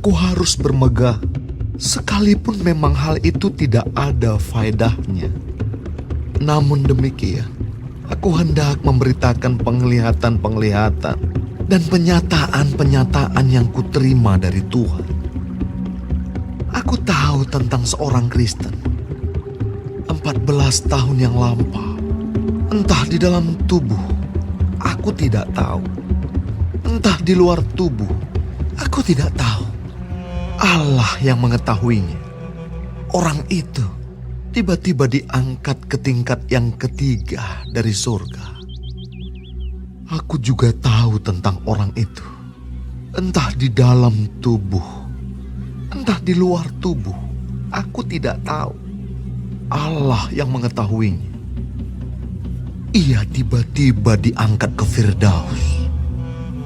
Aku harus bermegah, sekalipun memang hal itu tidak ada faedahnya. Namun demikian, aku hendak memberitakan penglihatan-penglihatan dan penyataan-penyataan yang kuterima dari Tuhan. Aku tahu tentang seorang Kristen 14 tahun yang lampau. Entah di dalam tubuh, aku tidak tahu. Entah di luar tubuh, aku tidak tahu. Allah yang mengetahuinya. Orang itu tiba-tiba diangkat ke tingkat yang ketiga dari surga. Aku juga tahu tentang orang itu. Entah di dalam tubuh, entah di luar tubuh, aku tidak tahu. Allah yang mengetahuinya. Ia tiba-tiba diangkat ke Firdaus.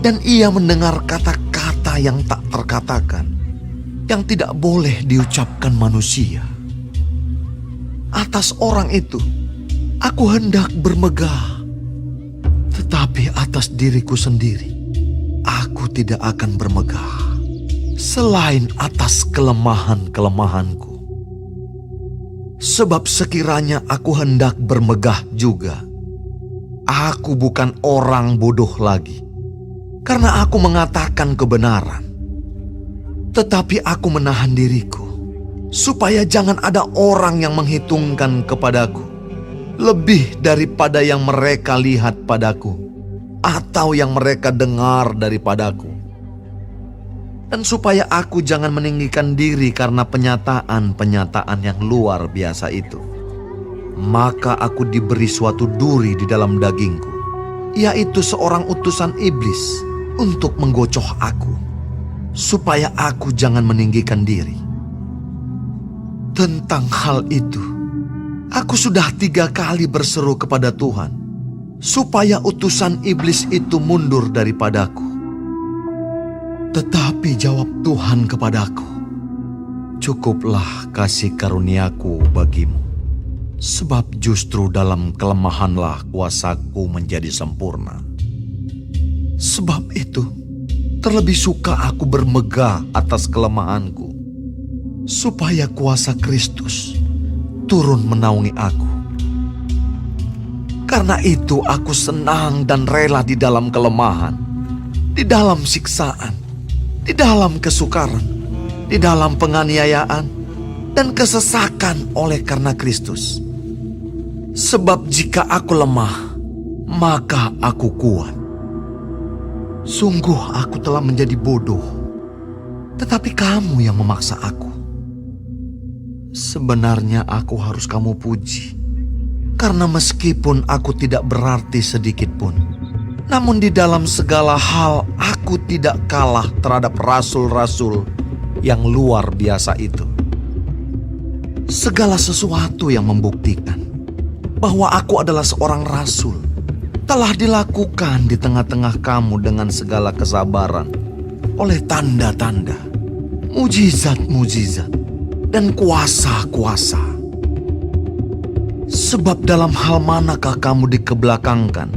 Dan ia mendengar kata-kata yang tak terkatakan, yang tidak boleh diucapkan manusia. Atas orang itu, aku hendak bermegah. Tetapi atas diriku sendiri, aku tidak akan bermegah. Selain atas kelemahan-kelemahanku. Sebab sekiranya aku hendak bermegah juga, aku bukan orang bodoh lagi. Karena aku mengatakan kebenaran. Tetapi aku menahan diriku, supaya jangan ada orang yang menghitungkan kepadaku lebih daripada yang mereka lihat padaku, atau yang mereka dengar daripadaku. Dan supaya aku jangan meninggikan diri karena penyataan-penyataan yang luar biasa itu. Maka aku diberi suatu duri di dalam dagingku, yaitu seorang utusan iblis untuk menggocoh aku, supaya aku jangan meninggikan diri. Tentang hal itu, aku sudah 3 kali berseru kepada Tuhan, supaya utusan iblis itu mundur daripadaku. Tetapi jawab Tuhan kepadaku, "Cukuplah kasih karuniaku bagimu, sebab justru dalam kelemahanlah kuasaku menjadi sempurna." Sebab itu, terlebih suka aku bermegah atas kelemahanku, supaya kuasa Kristus turun menaungi aku. Karena itu aku senang dan rela di dalam kelemahan, di dalam siksaan, di dalam kesukaran, di dalam penganiayaan, dan kesesakan oleh karena Kristus. Sebab jika aku lemah, maka aku kuat. Sungguh aku telah menjadi bodoh, tetapi kamu yang memaksa aku. Sebenarnya aku harus kamu puji, karena meskipun aku tidak berarti sedikit pun, namun di dalam segala hal aku tidak kalah terhadap rasul-rasul yang luar biasa itu. Segala sesuatu yang membuktikan bahwa aku adalah seorang rasul telah dilakukan di tengah-tengah kamu dengan segala kesabaran oleh tanda-tanda, mujizat-mujizat, dan kuasa-kuasa. Sebab dalam hal manakah kamu dikebelakangkan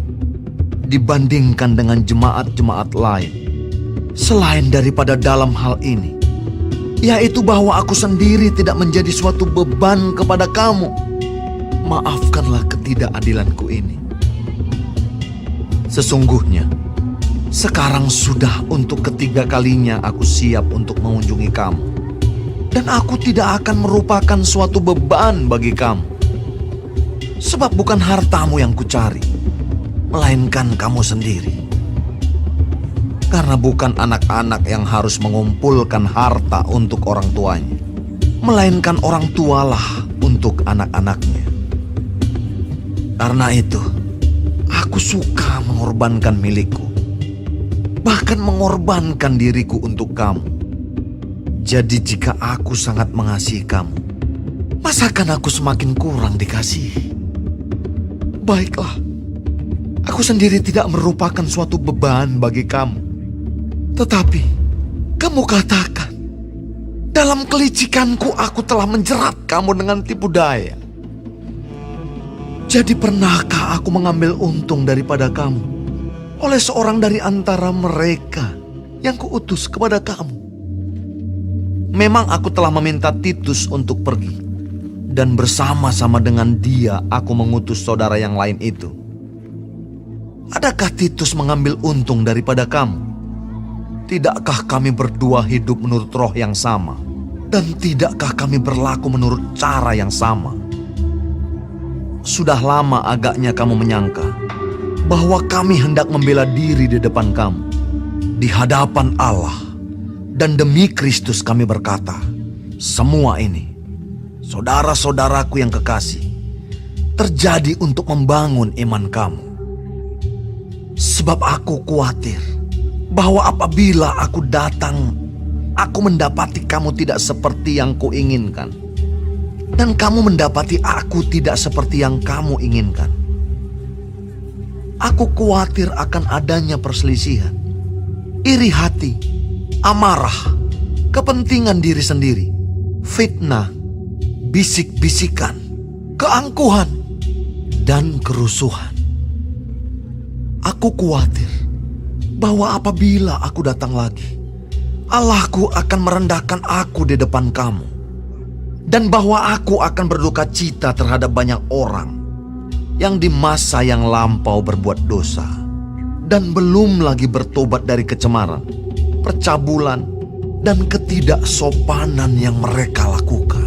dibandingkan dengan jemaat-jemaat lain, selain daripada dalam hal ini, yaitu bahwa aku sendiri tidak menjadi suatu beban kepada kamu. Maafkanlah ketidakadilanku ini. Sesungguhnya, sekarang sudah untuk ketiga kalinya aku siap untuk mengunjungi kamu. Dan aku tidak akan merupakan suatu beban bagi kamu. Sebab bukan hartamu yang kucari, melainkan kamu sendiri. Karena bukan anak-anak yang harus mengumpulkan harta untuk orang tuanya, melainkan orang tualah untuk anak-anaknya. Karena itu, aku suka mengorbankan milikku, bahkan mengorbankan diriku untuk kamu. Jadi jika aku sangat mengasihi kamu, masakan aku semakin kurang dikasihi? Baiklah, aku sendiri tidak merupakan suatu beban bagi kamu. Tetapi, kamu katakan, dalam kelicikanku aku telah menjerat kamu dengan tipu daya. Jadi pernahkah aku mengambil untung daripada kamu oleh seorang dari antara mereka yang kuutus kepada kamu? Memang aku telah meminta Titus untuk pergi, dan bersama-sama dengan dia aku mengutus saudara yang lain itu. Adakah Titus mengambil untung daripada kamu? Tidakkah kami berdua hidup menurut roh yang sama? Dan tidakkah kami berlaku menurut cara yang sama? Sudah lama agaknya kamu menyangka bahwa kami hendak membela diri di depan kamu, di hadapan Allah, dan demi Kristus kami berkata, semua ini, saudara-saudaraku yang kekasih, terjadi untuk membangun iman kamu. Sebab aku khawatir bahwa apabila aku datang, aku mendapati kamu tidak seperti yang kuinginkan, dan kamu mendapati aku tidak seperti yang kamu inginkan. Aku khawatir akan adanya perselisihan, iri hati, amarah, kepentingan diri sendiri, fitnah, bisik-bisikan, keangkuhan, dan kerusuhan. Aku khawatir bahwa apabila aku datang lagi, Allahku akan merendahkan aku di depan kamu, dan bahwa aku akan berduka cita terhadap banyak orang yang di masa yang lampau berbuat dosa dan belum lagi bertobat dari kecemaran, percabulan, dan ketidaksopanan yang mereka lakukan.